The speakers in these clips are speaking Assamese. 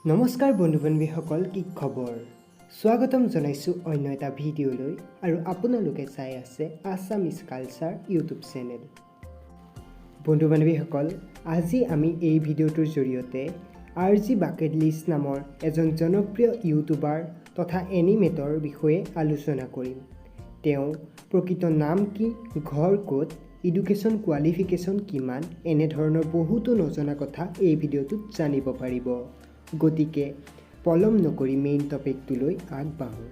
নমস্কাৰ বন্ধু-বান্ধৱীসকল, কি খবৰ? স্বাগতম জনাইছোঁ অন্য এটা ভিডিঅ'লৈ আৰু আপোনালোকে চাই আছে আছামিজ কালচাৰ ইউটিউব চেনেল। বন্ধু-বান্ধৱীসকল, আজি আমি এই ভিডিঅ'টোৰ জৰিয়তে 𝐂𝐔𝐋𝐓𝐔𝐑𝐄 বাকেট লিষ্ট নামৰ এজন জনপ্ৰিয় ইউটিউবাৰ তথা এনিমেটৰ বিষয়ে আলোচনা কৰিম। তেওঁ প্ৰকৃত নাম কি, ঘৰ ক'ত, এডুকেশ্যন কোৱালিফিকেশ্যন কিমান, এনেধৰণৰ বহুতো নজনা কথা এই ভিডিঅ'টোত জানিব পাৰিব। গতিকে পলম নকৰি মেইন টপিকটোলৈ আগবাঢ়ো।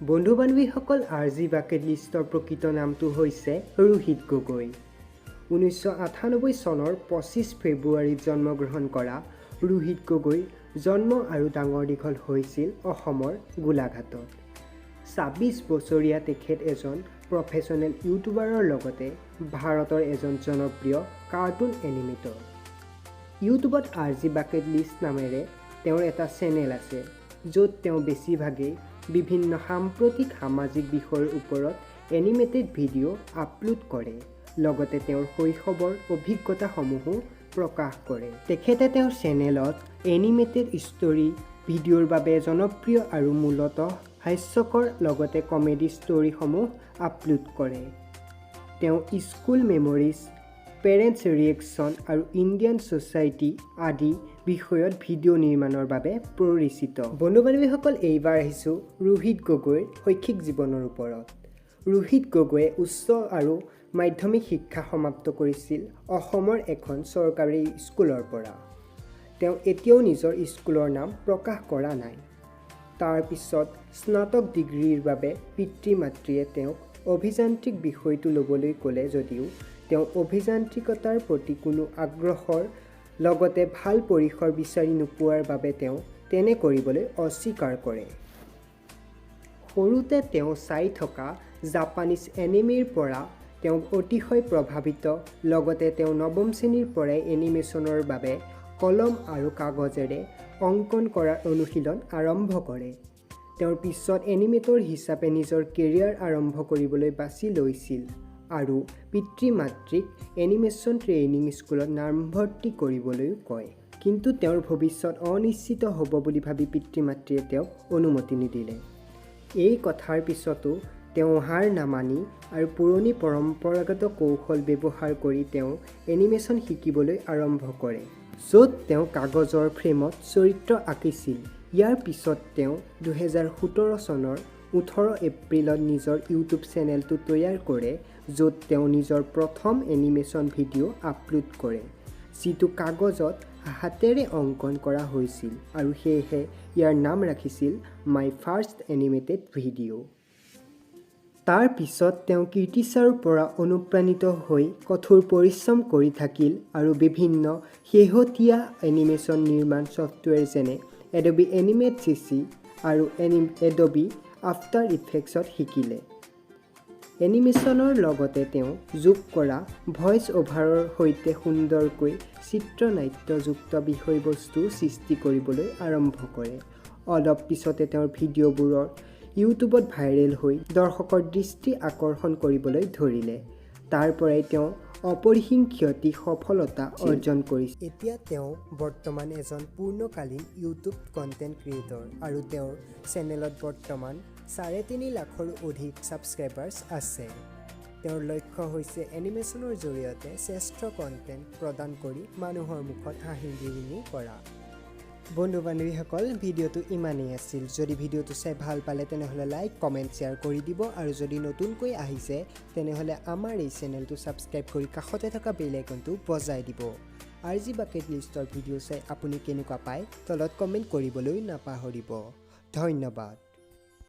বন্ধু-বান্ধৱীসকল, 𝐂𝐔𝐋𝐓𝐔𝐑𝐄ৰ বাকেট লিষ্টৰ প্ৰকৃত নামটো হৈছে ৰোহিত গগৈ। 1998 চনৰ 25 ফেব্ৰুৱাৰীত জন্মগ্ৰহণ কৰা ৰোহিত গগৈৰ জন্ম আৰু ডাঙৰ দীঘল হৈছিল অসমৰ গোলাঘাটত। 26 বছৰীয়া তেখেত এজন প্ৰফেশ্যনেল ইউটিউবাৰৰ লগতে ভাৰতৰ এজন জনপ্ৰিয় কাৰ্টুন এনিমেটৰ। ইউটিউবত 𝐂𝐔𝐋𝐓𝐔𝐑𝐄 বাকেট লিষ্ট নামেৰে তেওঁৰ এটা চেনেল আছে, য'ত তেওঁ বেছিভাগেই বিভিন্ন সাম্প্ৰতিক সামাজিক বিষয়ৰ ওপৰত এনিমেটেড ভিডিঅ' আপলোড কৰে, লগতে তেওঁৰ শৈশৱৰ অভিজ্ঞতাসমূহো প্ৰকাশ কৰে। তেখেতে তেওঁৰ চেনেলত এনিমেটেড ষ্টৰী ভিডিঅ'ৰ বাবে জনপ্ৰিয় আৰু মূলতঃ হাস্যকৰ লগতে কমেডি ষ্টৰীসমূহ আপলোড কৰে। তেওঁ স্কুল মেমৰিজ, পেৰেণ্টছ ৰিয়েকশ্যন আৰু ইণ্ডিয়ান ছ'চাইটি আদি বিষয়ত ভিডিঅ' নিৰ্মাণৰ বাবে পৰিচিত। বন্ধু-বান্ধৱীসকল, এইবাৰ আহিছোঁ ৰোহিত গগৈৰ শৈক্ষিক জীৱনৰ ওপৰত। ৰোহিত গগৈয়ে উচ্চ আৰু মাধ্যমিক শিক্ষা সমাপ্ত কৰিছিল অসমৰ এখন চৰকাৰী স্কুলৰ পৰা। তেওঁ এতিয়াও নিজৰ স্কুলৰ নাম প্ৰকাশ কৰা নাই। তাৰ পিছত স্নাতক ডিগ্ৰীৰ বাবে পিতৃ-মাতৃয়ে তেওঁক অভিযান্ত্ৰিক বিষয়টো ল'বলৈ ক'লে যদিও তেওঁ অভিযান্ত্ৰিকতাৰ প্ৰতি কোনো আগ্ৰহৰ লগতে ভাল পৰিসৰ বিচাৰি নোপোৱাৰ বাবে তেওঁ তেনে কৰিবলৈ অস্বীকাৰ কৰে। সৰুতে তেওঁ চাই থকা জাপানীজ এনিমেৰ পৰা তেওঁ অতিশয় প্ৰভাৱিত, লগতে তেওঁ নৱম শ্ৰেণীৰ পৰাই এনিমেশ্যনৰ বাবে কলম আৰু কাগজেৰে অংকন কৰাৰ অনুশীলন আৰম্ভ কৰে। তেওঁৰ পিছত এনিমেটৰ হিচাপে নিজৰ কেৰিয়াৰ আৰম্ভ কৰিবলৈ বাছি লৈছিল আৰু পিতৃ-মাতৃক এনিমেশ্যন ট্ৰেইনিং স্কুলত নামভৰ্তি কৰিবলৈও কয়। কিন্তু তেওঁৰ ভৱিষ্যত অনিশ্চিত হ'ব বুলি ভাবি পিতৃ-মাতৃয়ে তেওঁক অনুমতি নিদিলে। এই কথাৰ পিছতো তেওঁ হাৰ নামানি আৰু পুৰণি পৰম্পৰাগত কৌশল ব্যৱহাৰ কৰি তেওঁ এনিমেশ্যন শিকিবলৈ আৰম্ভ কৰে, য'ত তেওঁ কাগজৰ ফ্ৰেমত চৰিত্ৰ আঁকিছিল। ইয়াৰ পিছত তেওঁ 2017 চনৰ 18 এপ্ৰিলত নিজৰ ইউটিউব চেনেলটো তৈয়াৰ কৰে, য'ত তেওঁ নিজৰ প্ৰথম এনিমেশ্যন ভিডিঅ' আপলোড কৰে, যিটো কাগজত হাতেৰে অংকন কৰা হৈছিল আৰু সেয়েহে ইয়াৰ নাম ৰাখিছিল মাই ফাৰ্ষ্ট এনিমেটেড ভিডিঅ'। তাৰ পিছত তেওঁ 𝐀𝐒𝐒𝐿 পৰা অনুপ্ৰাণিত হৈ কঠোৰ পৰিশ্ৰম কৰি থাকিল আৰু বিভিন্ন শেহতীয়া এনিমেশ্যন নিৰ্মাণ ছফ্টৱেৰ যেনে এডবি এনিমেট CC আৰু এডবি আফটাৰ ইফেক্টছত শিকিলে। এনিমেশ্যনৰ লগতে তেওঁ যোগ কৰা ভইচ অভাৰৰ সৈতে সুন্দৰকৈ চিত্ৰনাট্যযুক্ত বিষয়বস্তু সৃষ্টি কৰিবলৈ আৰম্ভ কৰে। অলপ পিছতে তেওঁৰ ভিডিঅ'বোৰৰ ইউটিউবত ভাইৰেল হৈ দৰ্শকৰ দৃষ্টি আকৰ্ষণ কৰিবলৈ ধৰিলে। তাৰ পৰাই তেওঁ অপৰিসীম সফলতা অৰ্জন কৰিছে। এতিয়া তেওঁ বৰ্তমান এজন পূৰ্ণকালীন ইউটিউব কণ্টেণ্ট ক্ৰিয়েটৰ আৰু তেওঁৰ চেনেলত বৰ্তমান 3.5 লাখৰো অধিক ছাবস্ক্ৰাইবাৰ্ছ আছে। তেওঁৰ লক্ষ্য হৈছে এনিমেশ্যনৰ জৰিয়তে শ্ৰেষ্ঠ কণ্টেণ্ট প্ৰদান কৰি মানুহৰ মুখত হাঁহিৰ বিৰিঙি কৰা। বন্ধু-বান্ধৱীসকল, ভিডিঅ'টো ইমানেই আছিল। যদি ভিডিঅ'টো চাই ভাল পালে তেনেহ'লে লাইক, কমেণ্ট, শ্বেয়াৰ কৰি দিব আৰু যদি নতুনকৈ আহিছে তেনেহ'লে আমাৰ এই চেনেলটো ছাবস্ক্ৰাইব কৰি কাষতে থকা বেল আইকনটো বজাই দিব। 𝐂𝐔𝐋𝐓𝐔𝐑𝐄ৰ বাকেট লিষ্টৰ ভিডিঅ' চাই আপুনি কেনেকুৱা পায় তলত কমেণ্ট কৰিবলৈ নাপাহৰিব। ধন্যবাদ।